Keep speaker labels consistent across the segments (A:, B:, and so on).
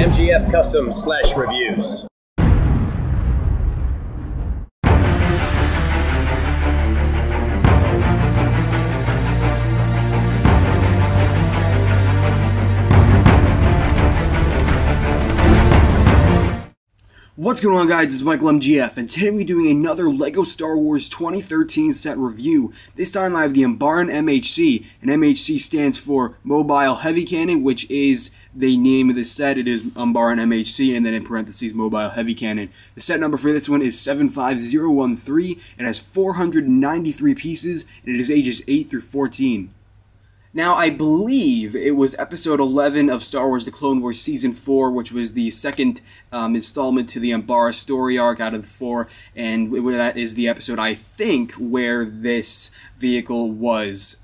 A: MGF Custom/Reviews.
B: What's going on, guys? It's Michael MGF, and today we're doing another LEGO Star Wars 2013 set review. This time I have the Umbaran MHC, and MHC stands for Mobile Heavy Cannon, which is the name of this set. It is Umbaran MHC, and then in parentheses, Mobile Heavy Cannon. The set number for this one is 75013. It has 493 pieces, and it is ages 8 through 14. Now, I believe it was episode 11 of Star Wars The Clone Wars Season 4, which was the second installment to the Umbaran story arc out of the 4, and that is the episode, I think, where this vehicle was,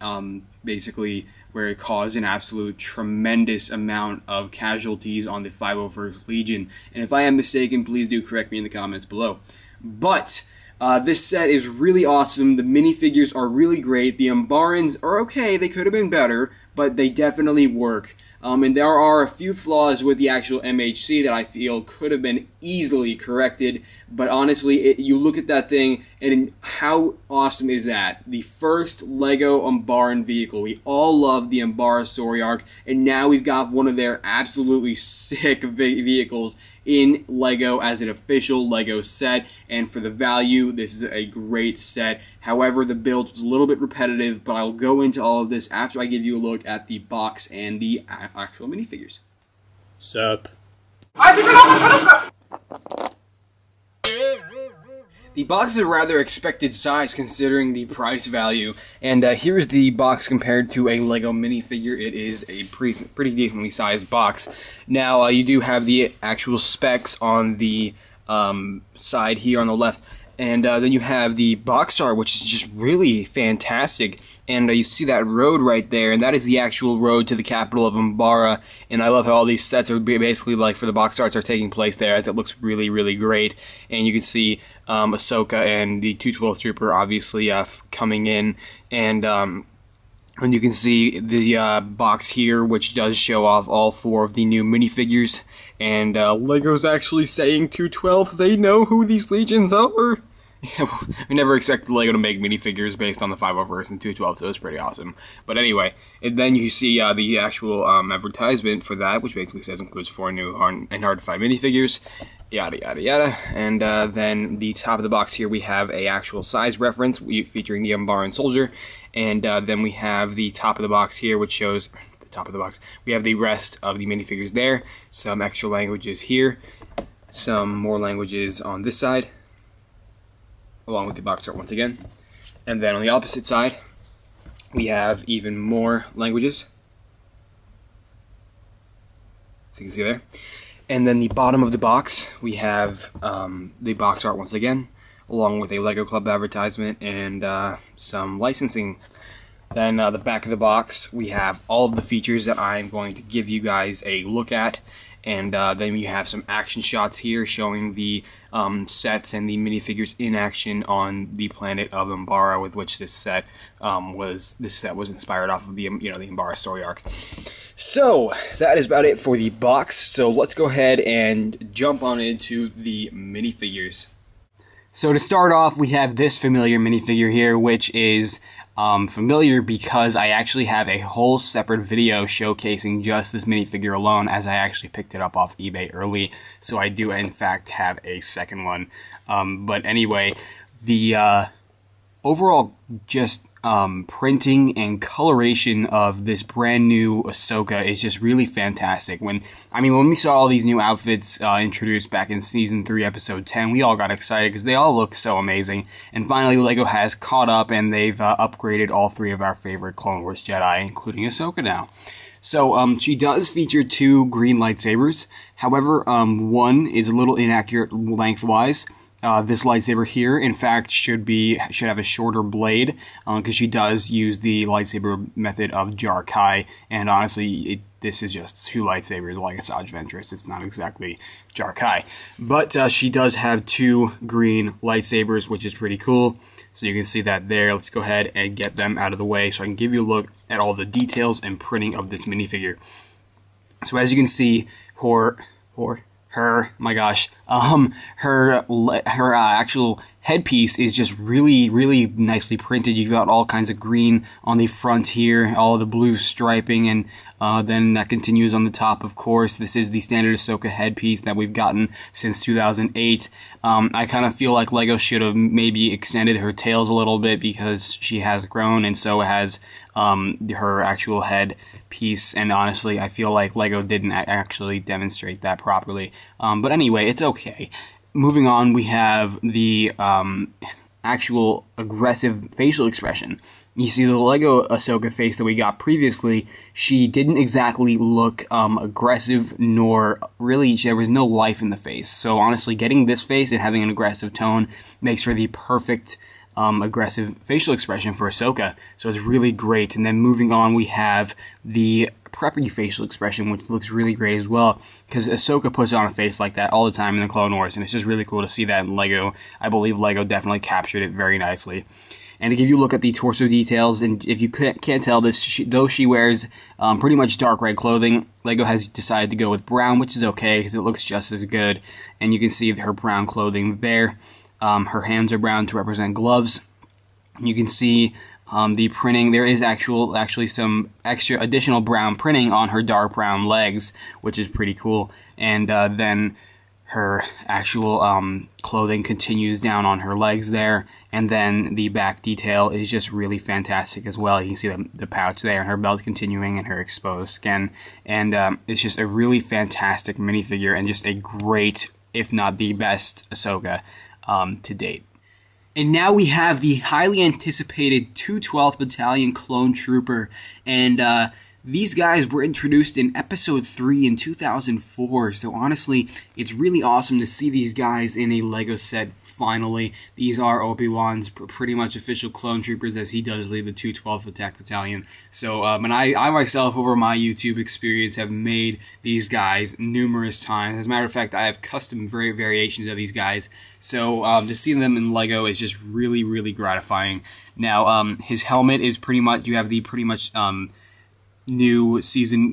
B: basically, where it caused an absolute tremendous amount of casualties on the 501st Legion. And if I am mistaken, please do correct me in the comments below. But this set is really awesome. The minifigures are really great. The Umbarans are okay. They could have been better, but they definitely work. And there are a few flaws with the actual MHC that I feel could have been easily corrected. But honestly, you look at that thing, and how awesome is that? The first LEGO Umbaran vehicle. We all love the Umbaran story arc, and now we've got one of their absolutely sick vehicles in LEGO as an official LEGO set, and for the value, this is a great set. However, the build was a little bit repetitive, but I'll go into all of this after I give you a look at the box and the actual minifigures.
A: Sup?
B: The box is a rather expected size considering the price value, and here's the box compared to a LEGO minifigure. It is a pretty decently sized box. Now, you do have the actual specs on the side here on the left, and then you have the box art, which is just really fantastic. And you see that road right there, and that is the actual road to the capital of Umbaran. And I love how all these sets are basically, like, for the box arts are taking place there, as it looks really, really great. And you can see Ahsoka and the 212th Trooper obviously coming in, and you can see the box here, which does show off all 4 of the new minifigures. And LEGO's actually saying 212, they know who these legions are. We never expected LEGO to make minifigures based on the 501st and 212, so it's pretty awesome. But anyway, and then you see the actual advertisement for that, which basically says includes 4 new and hard-to-find minifigures, yada yada yada. And then the top of the box here, we have a actual size reference featuring the Umbaran soldier, and then we have the top of the box here, which shows the top of the box. We have the rest of the minifigures there, some extra languages here, some more languages on this side, along with the box art once again. And then on the opposite side, we have even more languages, so you can see there. And then the bottom of the box, we have the box art once again, along with a LEGO Club advertisement and some licensing. Then the back of the box, we have all of the features that I'm going to give you guys a look at. And then we have some action shots here showing the sets and the minifigures in action on the planet of Umbaran, with which this set was inspired off of the the Umbaran story arc. So that is about it for the box. So let's go ahead and jump on into the minifigures. So to start off, we have this familiar minifigure here, which is familiar because I actually have a whole separate video showcasing just this minifigure alone, as I actually picked it up off eBay early, so I do in fact have a second one. But anyway, the overall just printing and coloration of this brand new Ahsoka is just really fantastic. When we saw all these new outfits introduced back in Season 3, Episode 10, we all got excited because they all look so amazing. And finally, LEGO has caught up, and they've upgraded all 3 of our favorite Clone Wars Jedi, including Ahsoka now. So, she does feature 2 green lightsabers. However, one is a little inaccurate lengthwise. This lightsaber here, in fact, should have a shorter blade, because she does use the lightsaber method of Jar Kai, and honestly, this is just 2 lightsabers like Asajj Ventress. It's not exactly Jar Kai. But she does have 2 green lightsabers, which is pretty cool. So you can see that there. Let's go ahead and get them out of the way so I can give you a look at all the details and printing of this minifigure. So as you can see, her my gosh, her actual headpiece is just really nicely printed. You've got all kinds of green on the front here, all of the blue striping, and then that continues on the top, of course. This is the standard Ahsoka headpiece that we've gotten since 2008. I kind of feel like LEGO should have maybe extended her tails a little bit because she has grown, and so has her actual head piece, and honestly I feel like LEGO didn't actually demonstrate that properly, but anyway, it's okay. Moving on, we have the actual aggressive facial expression. You see the LEGO Ahsoka face that we got previously, she didn't exactly look aggressive, nor really, there was no life in the face. So honestly, getting this face and having an aggressive tone makes for the perfect aggressive facial expression for Ahsoka, so it's really great. And then moving on, we have the preppy facial expression, which looks really great as well, because Ahsoka puts on a face like that all the time in the Clone Wars, and it's just really cool to see that in LEGO. I believe LEGO definitely captured it very nicely. And to give you a look at the torso details, and if you can't tell this, though she wears pretty much dark red clothing, LEGO has decided to go with brown, which is okay, because it looks just as good. And you can see her brown clothing there. Her hands are brown to represent gloves. You can see the printing. There is actually some extra additional brown printing on her dark brown legs, which is pretty cool. And then her actual clothing continues down on her legs there. And then the back detail is just really fantastic as well. You can see the pouch there, and her belt continuing, and her exposed skin. And it's just a really fantastic minifigure, and just a great, if not the best, Ahsoka to date. And now we have the highly anticipated 212th Battalion Clone Trooper, and these guys were introduced in Episode 3 in 2004, so honestly, it's really awesome to see these guys in a LEGO set finally. These are Obi-Wan's pretty much official clone troopers, as he does lead the 212th Attack Battalion. So, and I myself, over my YouTube experience, have made these guys numerous times. As a matter of fact, I have custom variations of these guys. So, to see them in LEGO is just really gratifying. Now, his helmet is pretty much, you have the pretty much, new season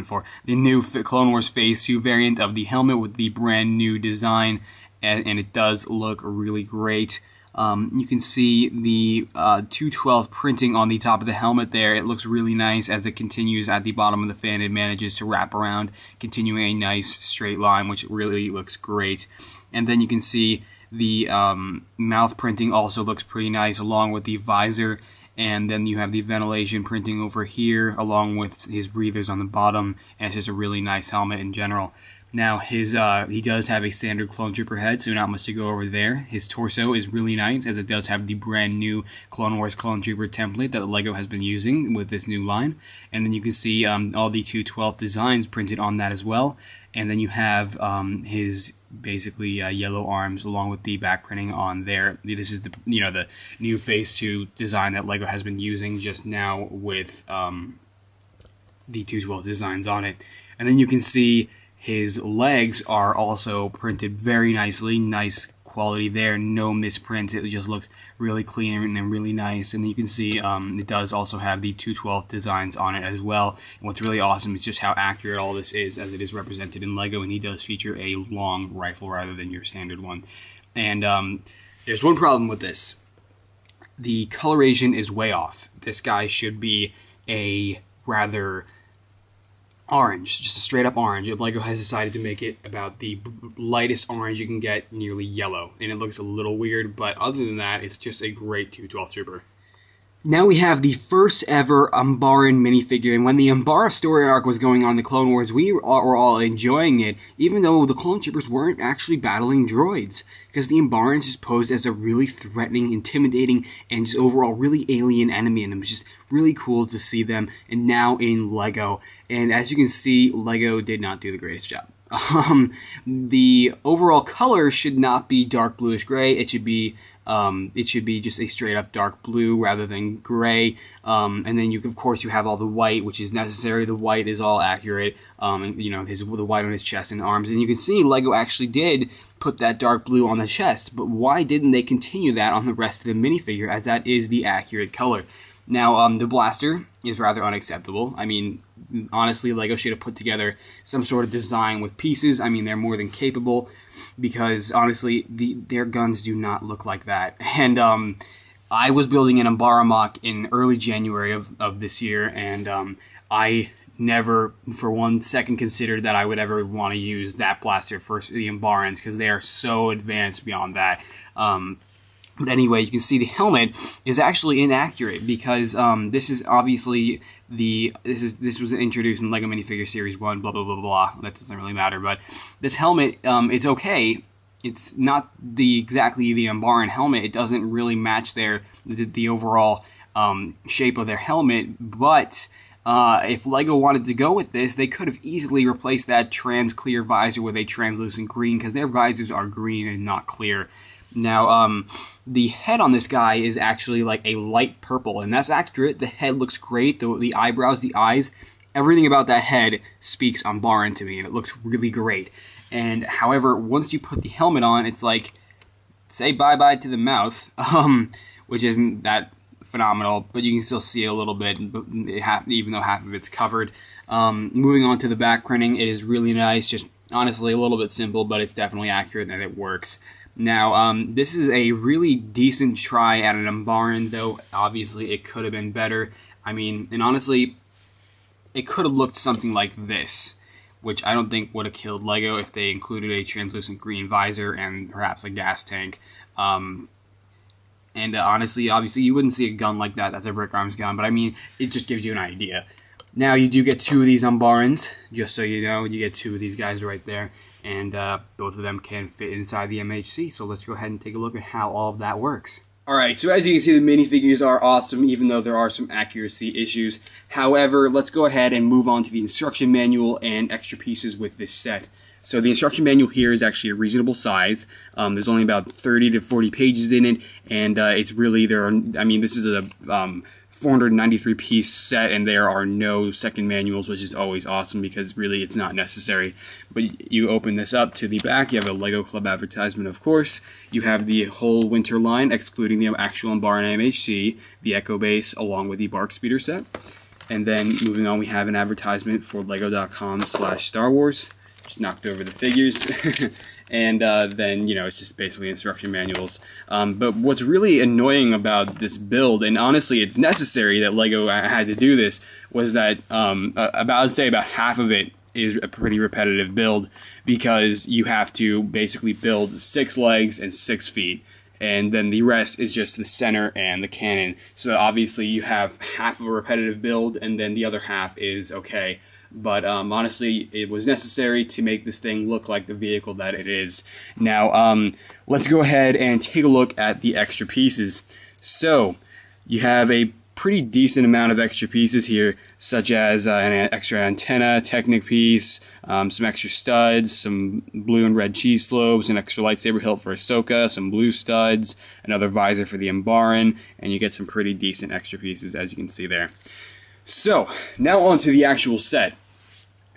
B: 4, the new Clone Wars Phase 2 variant of the helmet with the brand new design, and it does look really great. You can see the 212 printing on the top of the helmet there. It looks really nice as it continues at the bottom of the fan. It manages to wrap around, continuing a nice straight line, which really looks great. And then you can see the mouth printing also looks pretty nice, along with the visor. And then you have the ventilation printing over here, along with his breathers on the bottom, and it's just a really nice helmet in general. Now, his he does have a standard Clone Trooper head, so not much to go over there. His torso is really nice, as it does have the brand new Clone Wars Clone Trooper template that LEGO has been using with this new line. And then you can see all the 212 designs printed on that as well. And then you have his basically yellow arms, along with the back printing on there. This is the the new Phase 2 design that LEGO has been using just now with the 212 designs on it. And then you can see his legs are also printed very nicely, nice quality there, no misprints. It just looks really clean and really nice. And you can see it does also have the 212 designs on it as well. And what's really awesome is just how accurate all this is, as it is represented in LEGO, and he does feature a long rifle rather than your standard one. And there's one problem with this. The coloration is way off. This guy should be a rather orange, just a straight up orange. LEGO has decided to make it about the lightest orange you can get, nearly yellow, and it looks a little weird, but other than that, it's just a great 212 Trooper. Now we have the first ever Umbaran minifigure, and when the Umbaran story arc was going on in the Clone Wars, we were all enjoying it, even though the Clone Troopers weren't actually battling droids, because the Umbarans just posed as a really threatening, intimidating, and just overall really alien enemy, and it was just really cool to see them, and now in LEGO. And as you can see, LEGO did not do the greatest job. The overall color should not be dark bluish gray. It should be just a straight up dark blue rather than gray. And then of course you have all the white, which is necessary. The white is all accurate. And, the white on his chest and arms. And you can see LEGO actually did put that dark blue on the chest, but why didn't they continue that on the rest of the minifigure, as that is the accurate color? Now, the blaster is rather unacceptable. I mean, honestly, LEGO should have put together some sort of design with pieces. I mean, they're more than capable, because honestly, their guns do not look like that. And I was building an Umbaran mock in early January of this year, and I never for one second considered that I would ever want to use that blaster for the Umbarans, because they are so advanced beyond that. But anyway, you can see the helmet is actually inaccurate, because this is obviously this was introduced in LEGO Minifigure Series 1, blah blah blah blah. That doesn't really matter, but this helmet, it's okay. It's not exactly the Umbaran helmet. It doesn't really match the overall shape of their helmet, but if LEGO wanted to go with this, they could have easily replaced that trans clear visor with a translucent green, because their visors are green and not clear. Now, the head on this guy is actually like a light purple, and that's accurate. The head looks great. The eyebrows, the eyes, everything about that head speaks Umbaran to me, and it looks really great. And however, once you put the helmet on, it's like, say bye-bye to the mouth, which isn't that phenomenal, but you can still see it a little bit, even though half of it's covered. Moving on to the back printing, it is really nice, just honestly a little bit simple, but it's definitely accurate and it works. Now, this is a really decent try at an Umbaran, though obviously it could have been better. I mean, and honestly, it could have looked something like this, which I don't think would have killed LEGO if they included a translucent green visor and perhaps a gas tank. Honestly, obviously, you wouldn't see a gun like that. That's a brick arms gun, but I mean, it just gives you an idea. Now, you do get two of these Umbarans, just so you know. You get two of these guys right there, and both of them can fit inside the MHC. So let's go ahead and take a look at how all of that works. Alright, so as you can see, the minifigures are awesome, even though there are some accuracy issues. However, let's go ahead and move on to the instruction manual and extra pieces with this set. So the instruction manual here is actually a reasonable size. There's only about 30 to 40 pages in it, and it's really, this is a 493 piece set, and there are no second manuals, which is always awesome, because really it's not necessary. But you open this up to the back, you have a LEGO Club advertisement, of course. You have the whole winter line, excluding the actual Umbaran MHC, the Echo Base, along with the Bark Speeder set. And then moving on, we have an advertisement for lego.com/Star Wars. Just knocked over the figures. And then, you know, it's just basically instruction manuals. But what's really annoying about this build, and honestly it's necessary that LEGO had to do this, was that I'd say about half of it is a pretty repetitive build, because you have to basically build 6 legs and 6 feet. And then the rest is just the center and the cannon. So obviously you have half of a repetitive build, and then the other half is okay. But honestly, it was necessary to make this thing look like the vehicle that it is. Now, let's go ahead and take a look at the extra pieces. So, you have a pretty decent amount of extra pieces here, such as an extra antenna, Technic piece, some extra studs, some blue and red cheese slopes, an extra lightsaber hilt for Ahsoka, some blue studs, another visor for the Umbaran, and you get some pretty decent extra pieces, as you can see there. So, now on to the actual set.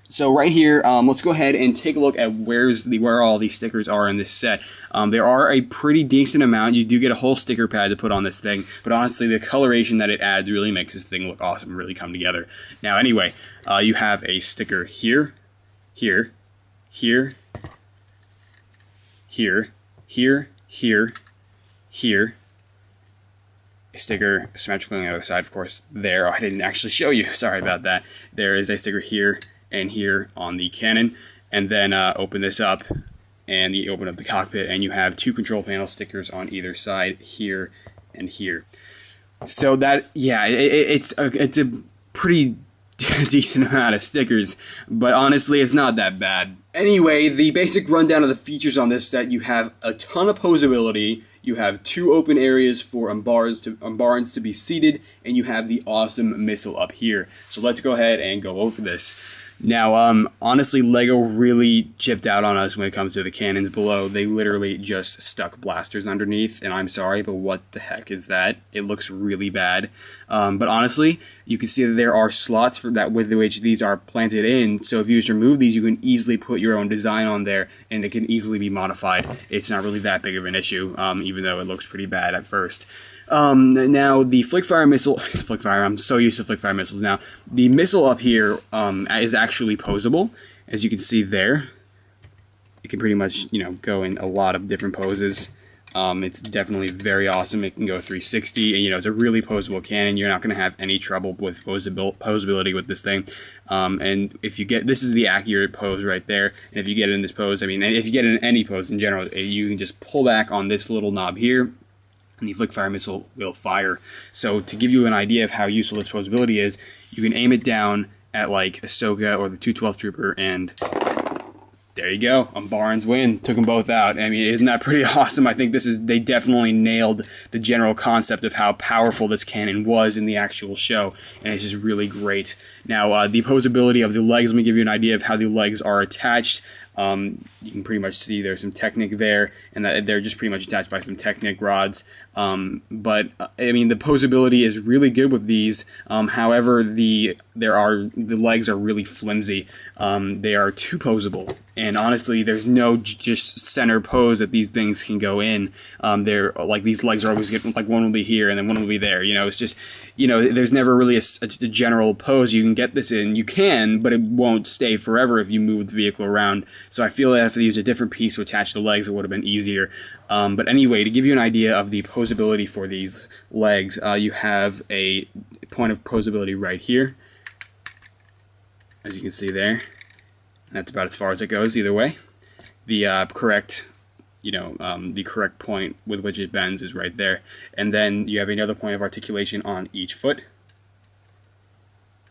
B: So right here, let's go ahead and take a look at where all these stickers are in this set. There are a pretty decent amount. You do get a whole sticker pad to put on this thing, but honestly, the coloration that it adds really makes this thing look awesome, really come together. Now anyway, you have a sticker here, here, here, here, here, here, here, a sticker symmetrically on the other side, of course, there. Oh, I didn't actually show you, sorry about that. There is a sticker here and here on the cannon, and then open this up, and you open up the cockpit, and you have 2 control panel stickers on either side, here and here. So that, yeah, it's a pretty decent amount of stickers, but honestly, it's not that bad. Anyway, the basic rundown of the features on this set: you have a ton of posability, you have 2 open areas for Umbarans to be seated, and you have the awesome missile up here. So let's go ahead and go over this. Now, honestly, LEGO really chipped out on us when it comes to the cannons below. They literally just stuck blasters underneath, and I'm sorry, but what the heck is that? It looks really bad. But honestly, you can see that there are slots for that with which these are planted in. So if you just remove these, you can easily put your own design on there, and it can easily be modified. It's not really that big of an issue, even though it looks pretty bad at first. Now the flick-fire missile, flick-fire, I'm so used to flick-fire missiles now. The missile up here is actually posable, as you can see there. It can pretty much, go in a lot of different poses. It's definitely very awesome. It can go 360, and it's a really posable cannon. You're not going to have any trouble with posability with this thing. And if you get, this is the accurate pose right there. And if you get it in this pose, I mean, if you get it in any pose in general, you can just pull back on this little knob here, and the flick-fire missile will fire. So to give you an idea of how useful this posability is, you can aim it down at like Ahsoka or the 212 Trooper, and there you go. Umbaran's win. Took them both out. I mean, isn't that pretty awesome? I think they definitely nailed the general concept of how powerful this cannon was in the actual show, and it's just really great. Now, the posability of the legs, let me give you an idea of how the legs are attached. You can pretty much see there's some Technic there, and that they're just pretty much attached by some Technic rods. But I mean, the posability is really good with these. However, the legs are really flimsy. They are too posable, and honestly, there's no just center pose that these things can go in. They're like, these legs are always getting, like, one will be here and then one will be there. It's just, there's never really a general pose you can get this in. You can, but it won't stay forever if you move the vehicle around. So I feel that if they used a different piece to attach the legs, it would have been easier. But anyway, to give you an idea of the posability for these legs, you have a point of posability right here, as you can see there. That's about as far as it goes either way. The correct point with which it bends is right there. And then you have another point of articulation on each foot.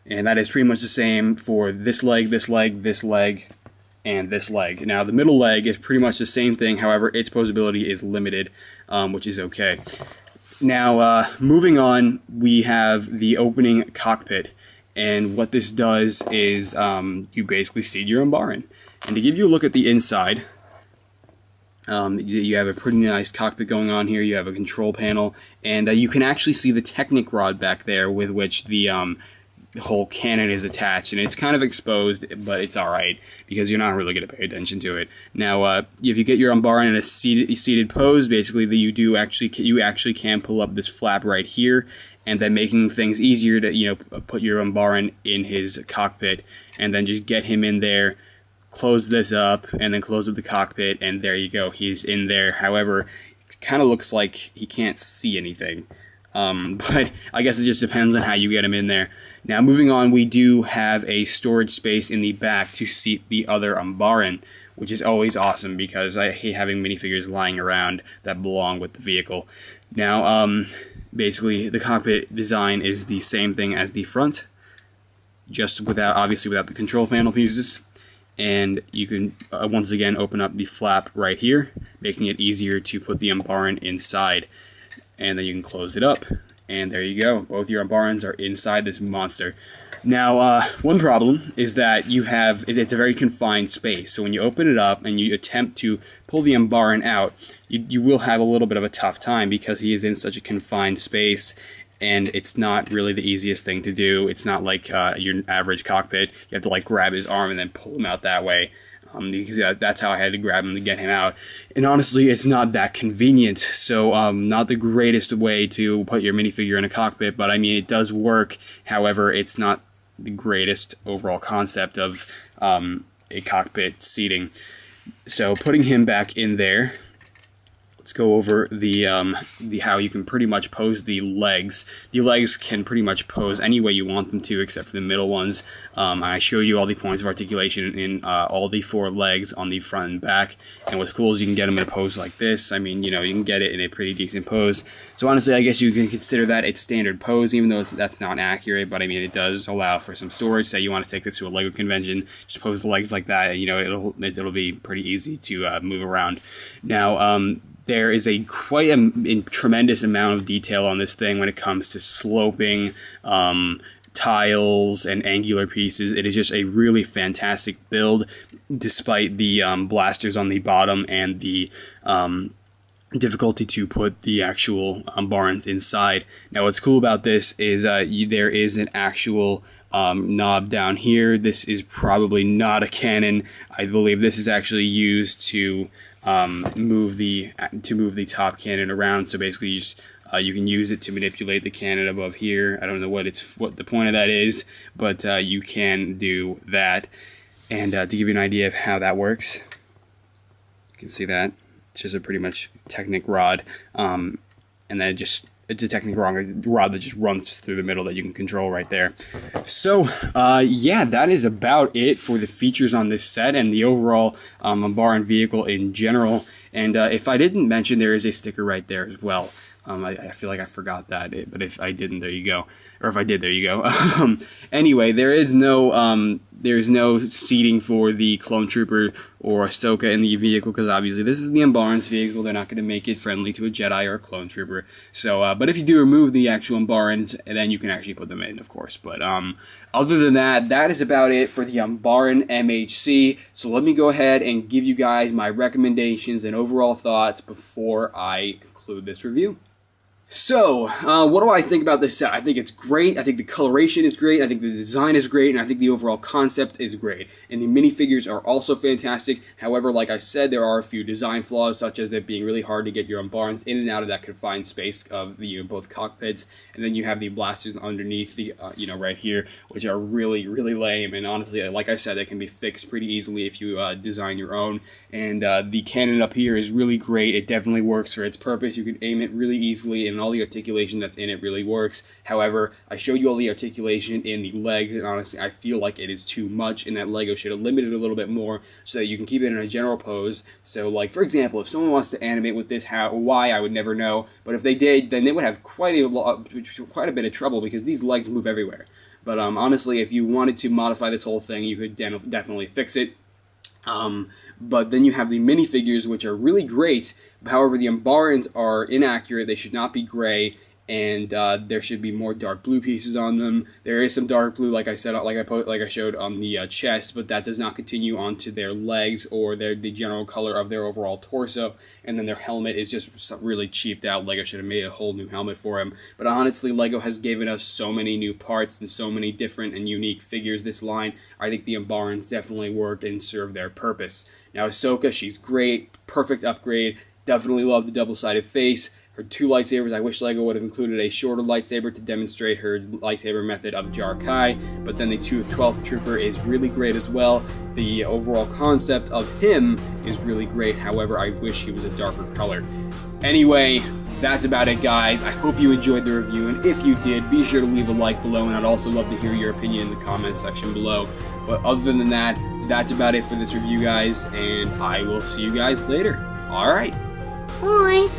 B: And that is pretty much the same for this leg, this leg, this leg, and this leg. Now, the middle leg is pretty much the same thing, however, its posability is limited, which is okay. Now, moving on, we have the opening cockpit. And what this does is you basically seat your Umbaran. And to give you a look at the inside, you have a pretty nice cockpit going on here. You have a control panel, and you can actually see the Technic rod back there with which the whole cannon is attached, and it's kind of exposed, but it's alright because you're not really going to pay attention to it. Now, if you get your Umbaran in a seated pose, basically you actually can pull up this flap right here, and then making things easier to put your Umbaran in his cockpit, and then just get him in there, close this up, and then close up the cockpit, and there you go, he's in there. However, it kind of looks like he can't see anything. But I guess it just depends on how you get him in there. Now, moving on, we do have a storage space in the back to seat the other Umbaran, which is always awesome because I hate having minifigures lying around that belong with the vehicle. Now, basically, the cockpit design is the same thing as the front, just obviously without the control panel pieces. And you can once again open up the flap right here, making it easier to put the Umbaran inside. And then you can close it up, and there you go. Both your Umbarans are inside this monster. Now, one problem is that it's a very confined space. So when you open it up and you attempt to pull the Umbaran out, you will have a little bit of a tough time because he is in such a confined space, and it's not really the easiest thing to do. It's not like your average cockpit. You have to like grab his arm and then pull him out that way. Because that's how I had to grab him to get him out. And honestly, it's not that convenient. So not the greatest way to put your minifigure in a cockpit, but I mean, it does work. However, it's not the greatest overall concept of a cockpit seating. So putting him back in there, let's go over the how you can pretty much pose the legs. The legs can pretty much pose any way you want them to, except for the middle ones. I showed you all the points of articulation in all the 4 legs on the front and back. And what's cool is you can get them in a pose like this. I mean, you can get it in a pretty decent pose. So honestly, I guess you can consider that its standard pose, even though that's not accurate. But I mean, it does allow for some storage. Say you want to take this to a Lego convention, just pose the legs like that. It'll be pretty easy to move around. Now, there is quite a tremendous amount of detail on this thing when it comes to sloping, tiles, and angular pieces. It is just a really fantastic build, despite the blasters on the bottom and the difficulty to put the actual Umbarans inside. Now what's cool about this is there is an actual knob down here. This is probably not a cannon. I believe this is actually used to move the top cannon around. So basically you can use it to manipulate the cannon above here. I don't know what the point of that is, but you can do that. And to give you an idea of how that works, you can see that it's just a pretty much Technic rod, and then it's a Technic rod that just runs through the middle that you can control right there. So yeah, that is about it for the features on this set and the overall Umbaran vehicle in general. And if I didn't mention, there is a sticker right there as well. I feel like I forgot that, but if I didn't, there you go. Or if I did, there you go. Anyway, there is no seating for the Clone Trooper or Ahsoka in the vehicle, because obviously this is the Umbaran's vehicle. They're not going to make it friendly to a Jedi or a Clone Trooper. So, but if you do remove the actual Umbarans, then you can actually put them in, of course. But other than that, that is about it for the Umbaran MHC. So let me go ahead and give you guys my recommendations and overall thoughts before I conclude this review. So, what do I think about this set? I think it's great. I think the coloration is great. I think the design is great. And I think the overall concept is great. And the minifigures are also fantastic. However, like I said, there are a few design flaws, such as it being really hard to get your Umbarans in and out of that confined space of the both cockpits. And then you have the blasters underneath the, right here, which are really, really lame. And honestly, like I said, they can be fixed pretty easily if you design your own. And the cannon up here is really great. It definitely works for its purpose. You can aim it really easily, and all the articulation that's in it really works. However, I showed you all the articulation in the legs, and honestly, I feel like it is too much, and that Lego should have limited it a little bit more so that you can keep it in a general pose. So, like, for example, if someone wants to animate with this, why, I would never know, but if they did, then they would have quite a bit of trouble, because these legs move everywhere. But honestly, if you wanted to modify this whole thing, you could definitely fix it. But then you have the minifigures, which are really great. However, the Umbarans are inaccurate. They should not be gray, and there should be more dark blue pieces on them. There is some dark blue, like I said, like I showed on the chest, but that does not continue onto their legs or the general color of their overall torso. And then their helmet is just really cheaped out. Lego should have made a whole new helmet for him. But honestly, Lego has given us so many new parts and so many different and unique figures this line. I think the Umbarans definitely work and serve their purpose. Now, Ahsoka, she's great, perfect upgrade. Definitely love the double-sided face. Her two lightsabers, I wish Lego would have included a shorter lightsaber to demonstrate her lightsaber method of Jar Kai, but then the 12th Trooper is really great as well. The overall concept of him is really great, however, I wish he was a darker color. Anyway, that's about it, guys. I hope you enjoyed the review, and if you did, be sure to leave a like below, and I'd also love to hear your opinion in the comment section below. But other than that, that's about it for this review, guys, and I will see you guys later. Alright.
C: Bye.